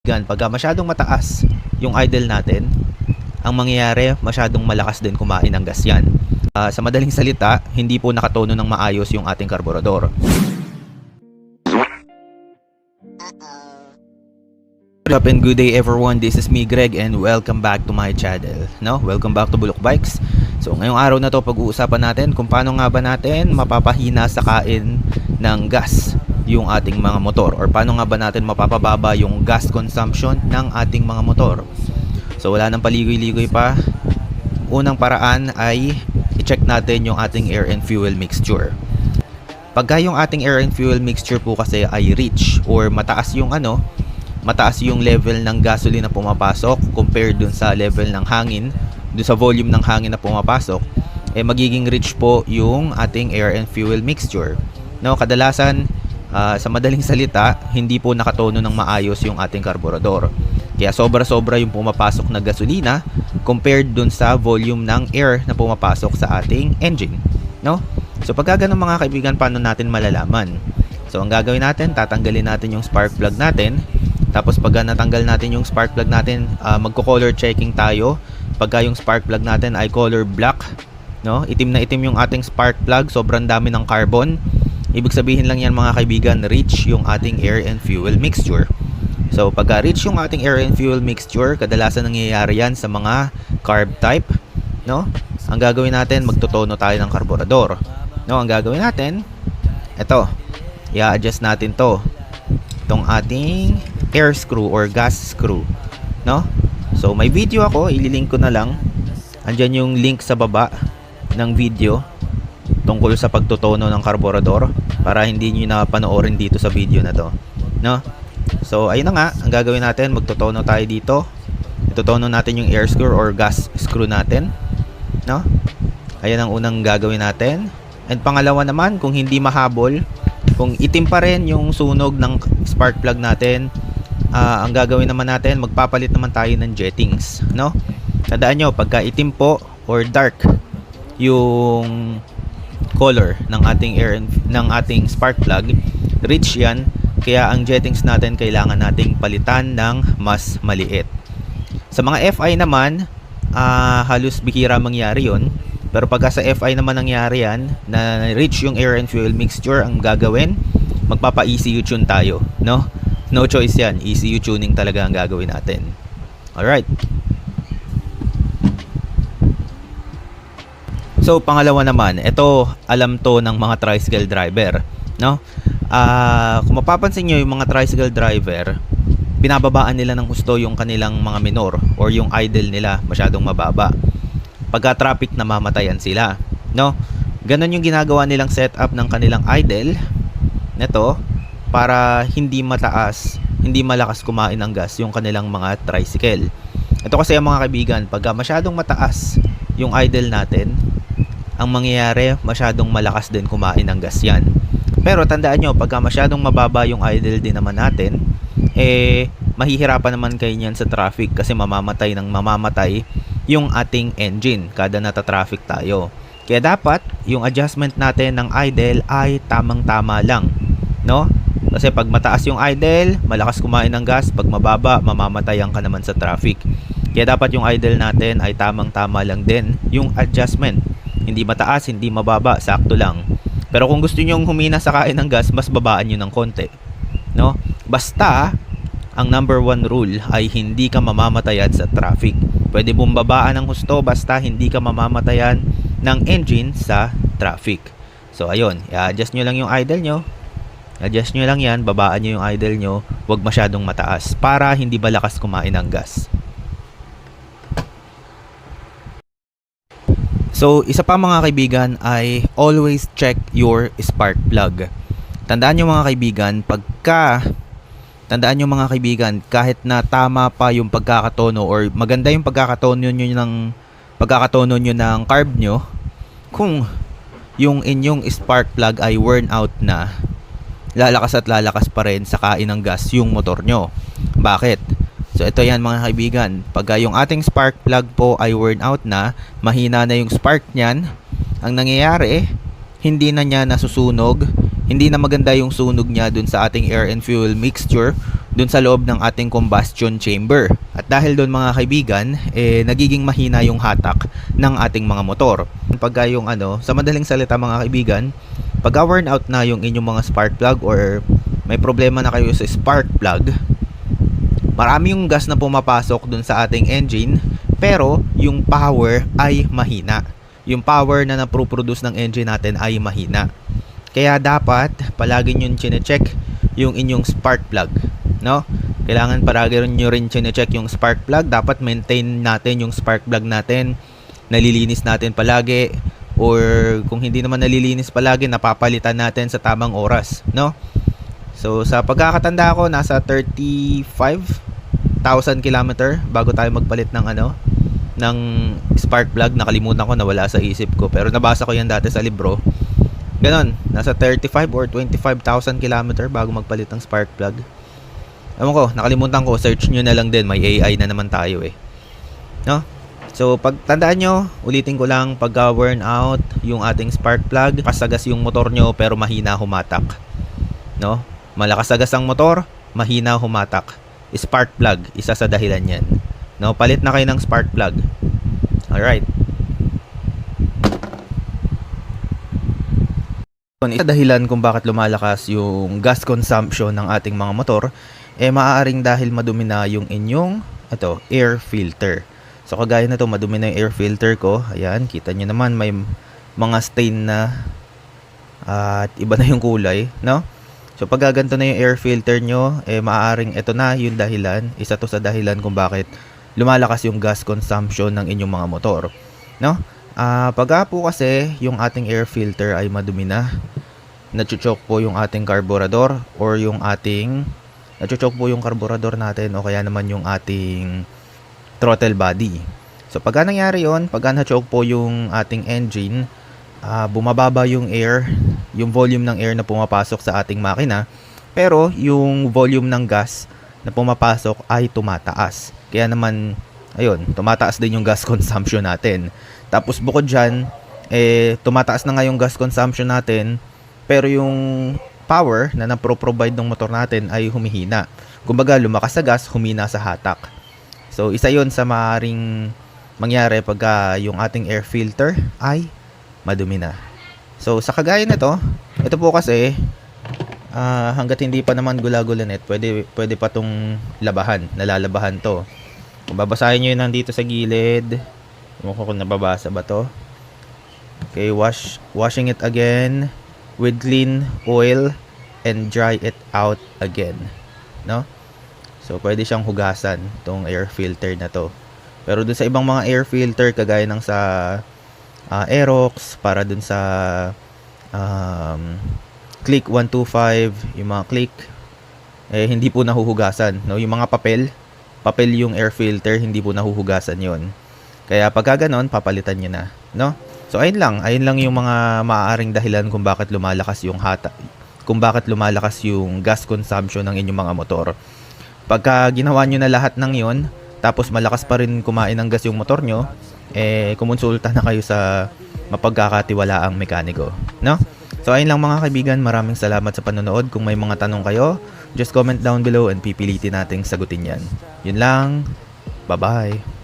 kaibigan, pagka masyadong mataas yung idle natin, ang mangyayari, masyadong malakas din kumain ng gas yan. Sa madaling salita, hindi po nakatono ng maayos yung ating karburador. What's up and good day everyone, this is me Greg and welcome back to my channel. Welcome back to Bulok Bikes. So ngayong araw na to pag-uusapan natin kung paano nga ba natin mapapahina sa kain ng gas yung ating mga motor, or paano nga ba natin mapapababa yung gas consumption ng ating mga motor. So wala nang paligoy-ligoy pa. Unang paraan ay i-check natin yung ating air and fuel mixture. Pagka yung ating air and fuel mixture po kasi ay rich or mataas yung level ng gasoline na pumapasok compared dun sa level ng hangin, dun sa volume ng hangin na pumapasok, magiging rich po yung ating air and fuel mixture. Kadalasan, sa madaling salita, hindi po nakatono ng maayos yung ating karburador. Kaya sobra-sobra yung pumapasok na gasolina compared dun sa volume ng air na pumapasok sa ating engine. So pagka ganun mga kaibigan, paano natin malalaman? So ang gagawin natin, tatanggalin natin yung spark plug natin. Tapos pagka natanggal natin yung spark plug natin, magko-color checking tayo. Pagka yung spark plug natin ay color black, itim na itim yung ating spark plug, sobrang dami ng carbon, ibig sabihin lang yan mga kaibigan, rich yung ating air and fuel mixture. So pagka rich yung ating air and fuel mixture, kadalasan nangyayari yan sa mga carb type. Ang gagawin natin, magtotono tayo ng karburador. Ang gagawin natin, ito, i-adjust natin itong ating air screw or gas screw. So may video ako, ililink ko na lang. Andyan yung link sa baba ng video tungkol sa pagtotono ng karburador, para hindi nyo na panoorin dito sa video na to. So ayun na nga, ang gagawin natin, magtotono tayo dito. Itotono natin yung air screw or gas screw natin. Ayan ang unang gagawin natin. And pangalawa naman, kung hindi mahabol, kung itim pa rin yung sunog ng spark plug natin, ang gagawin naman natin, magpapalit naman tayo ng jettings. Tandaan nyo, pagka itim po or dark yung color ng ating ating spark plug, rich yan, kaya ang jettings natin kailangan nating palitan ng mas maliit. Sa mga FI naman, halos bihira mangyari yon. Pero pagka sa FI naman nangyari yan, na rich yung air and fuel mixture, ang gagawin, magpapa-ECU tune tayo. No choice yan, ECU tuning talaga ang gagawin natin. Alright. So pangalawa naman, ito alam to ng mga tricycle driver. Kung mapapansin nyo, yung mga tricycle driver, pinababaan nila ng husto yung kanilang mga minor or yung idle nila masyadong mababa. Pagka traffic, namamatayan sila. Ganon yung ginagawa nilang setup ng kanilang idle neto, para hindi mataas, hindi malakas kumain ng gas yung kanilang mga tricycle. Ito kasi ang mga kaibigan, pagka masyadong mataas yung idle natin, ang mangyayari, masyadong malakas din kumain ng gas yan. Pero tandaan nyo, pagka masyadong mababa yung idle din naman natin, mahihirapan naman kayo niyan sa traffic, kasi mamamatay yung ating engine kada nata-traffic tayo. Kaya dapat yung adjustment natin ng idle ay tamang-tama lang. Kasi pag mataas yung idle, malakas kumain ng gas. Pag mababa, mamamatayan ka naman sa traffic. Kaya dapat yung idle natin ay tamang-tama lang din yung adjustment. Hindi mataas, hindi mababa, sakto lang. Pero kung gusto nyo humina sa kain ng gas, mas babaan nyo ng konti. Basta, ang number one rule ay hindi ka mamamatayan sa traffic. Pwede bumbabaan ng husto, basta hindi ka mamamatayan ng engine sa traffic. So ayun, i-adjust nyo lang yung idle nyo. Adjust nyo lang yan, babaan nyo yung idle nyo, huwag masyadong mataas para hindi balakas kumain ng gas. So isa pa mga kaibigan ay always check your spark plug. Tandaan nyo mga kaibigan, kahit na tama pa yung pagkakatono or maganda yung pagkakatono nyo ng carb nyo, kung yung inyong spark plug ay worn out na, lalakas at lalakas pa rin sa kain ng gas yung motor nyo. Bakit? So ito yan mga kaibigan, pagka yung ating spark plug po ay worn out na, mahina na yung spark nyan, ang nangyayari, hindi na niya nasusunog, hindi na maganda yung sunog niya dun sa ating air and fuel mixture, dun sa loob ng ating combustion chamber. At dahil doon mga kaibigan, nagiging mahina yung hatak ng ating mga motor. Pagka yung sa madaling salita mga kaibigan, pagka worn out na yung inyong mga spark plug or may problema na kayo sa spark plug, marami yung gas na pumapasok dun sa ating engine, pero yung power ay mahina. Yung power na naproproduce ng engine natin ay mahina. Kaya dapat palagi nyo chine-check yung inyong spark plug, no? Kailangan palagi nyo rin chine-check yung spark plug. Dapat maintain natin yung spark plug natin, nalilinis natin palagi, or kung hindi naman nalilinis palagi, napapalitan natin sa tamang oras, no? So sa pagkakatanda ko, nasa 35,000 kilometer bago tayo magpalit ng ng spark plug. Nakalimutan ko, nawala sa isip ko, pero nabasa ko yan dati sa libro. Ganon, nasa 35 or 25,000 kilometer bago magpalit ng spark plug. Ewan ko, nakalimutan ko, search nyo na lang din, may AI na naman tayo no? So pagtandaan nyo, ulitin ko lang, pagka worn out yung ating spark plug, kasagas yung motor nyo pero mahina humatak, no? Malakas agas ang motor, mahina humatak. Spark plug, isa sa dahilan yan, no? Palit na kayo ng spark plug. Alright. Isa dahilan kung bakit lumalakas yung gas consumption ng ating mga motor, maaaring dahil madumi na yung inyong air filter. So kagaya na to, madumi na yung air filter ko. Ayan, kita nyo naman may mga stain na at iba na yung kulay, no? So pag ganito na yung air filter nyo, maaaring ito na yung dahilan. Isa to sa dahilan kung bakit lumalakas yung gas consumption ng inyong mga motor, no? Pagka po kasi yung ating air filter ay madumi na, nachuchok po yung ating carburetor or yung ating nachuchok po yung carburetor natin o kaya naman yung ating throttle body. So pagka nangyari yon, pagka nachoke po yung ating engine, bumababa yung air, yung volume ng air na pumapasok sa ating makina, pero yung volume ng gas na pumapasok ay tumataas. Kaya naman, ayun, tumataas din yung gas consumption natin. Tapos bukod dyan, tumataas na nga yung gas consumption natin, pero yung power na napro-provide ng motor natin ay humihina. Kumbaga, lumakas sa gas, humina sa hatak. So, isa yon sa maaaring mangyari pagka yung ating air filter ay madumi na. So, sa kagaya na to, ito po kasi, hanggat hindi pa naman gula-gulanet, pwede pa tong labahan, nalalabahan to. Kung babasahin nyo yun nandito sa gilid, kung nababasa ba to. Okay, washing it again with clean oil and dry it out again, no? So pwede siyang hugasan tong air filter na to. Pero dun sa ibang mga air filter kagaya ng sa Aerox, para dun sa Click 125, yung mga Click, hindi po nahuhugasan, no? Yung mga papel yung air filter, hindi po nahuhugasan yon. Kaya pagka ganon, papalitan nyo na, no? So ayun lang yung mga maaaring dahilan kung bakit lumalakas yung gas consumption ng inyong mga motor. Pagka ginawa nyo na lahat ng yon, tapos malakas pa rin kumain ng gas yung motor nyo, kumonsulta na kayo sa mapagkakatiwalaang mekaniko, no? So ayun lang mga kaibigan, maraming salamat sa panonood. Kung may mga tanong kayo, just comment down below and pipilitin nating sagutin yan. Yun lang, bye bye.